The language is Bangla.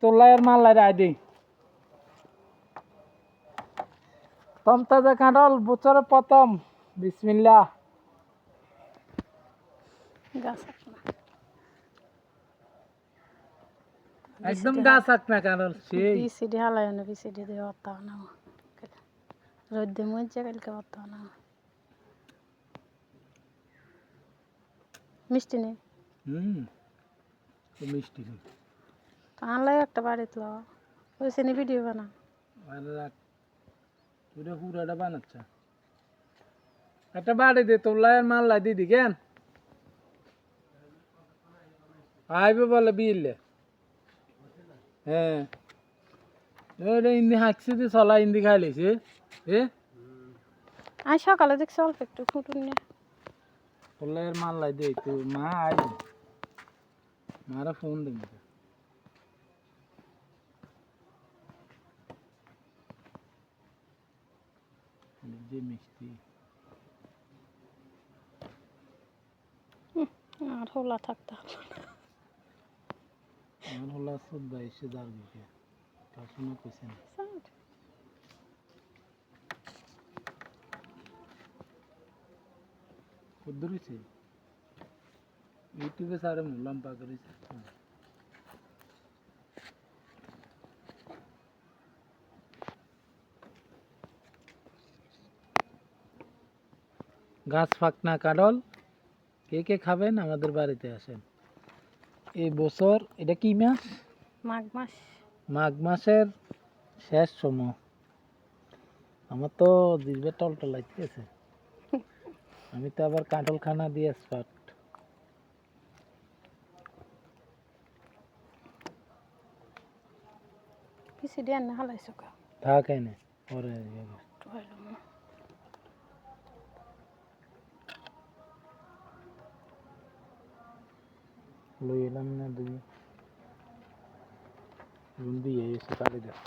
তোলায়ের মাল রায় দি তমতাজা কাঁঠাল বছরের প্রথম বিসমিল্লাহ একদম গাছ আঁকনা কাঁঠাল সেই বিসিডি হালাই না বিসিডি দিয়ে হতা না রোদ্দে মজা কালকে হতা না মিষ্টি নেই মিষ্টি আনলাই একটা বাড়ি তো ওই সেনে ভিডিও বানা পুরো পুরাটা বানাচ্ছে একটা বাড়ি দে তোলায়ের মাল লাই দিদি কেন আইবে বলে বিলে হ্যাঁ ওটা ইন্দি হাঁকছে দিয়ে চলা ইন্দি খাই লেছে আমি সকালে দেখছি অল্প একটু ফুটুন নিয়ে তোলায়ের মাল লাই দে তো মা আইবে মারা ফোন দিন যে মিষ্টি আর হোলা থাকতে আমার হলো সুদ্দা এসে দাঁড়িয়ে পড়াশোনা করছেন কদ্দুরিছে ইউটিউবে সারে লম্বা করেছে গাছ ফাকনা কাঁঠাল কে কে খাবেন আমাদের বাড়িতে আসেন এই বছর এটা কি মাস মাঘ মাসের শেষ সময় আমার তো জিভে টলটল লাগতেছে আমি তো আবার কাঁঠাল খানা দিয়ে স্পার্ট বিসিডি আনলে হালাইছো কা থাকে না পরে লই এলাম না দুই রুম দিয়ে এসে পাড়ি দেয়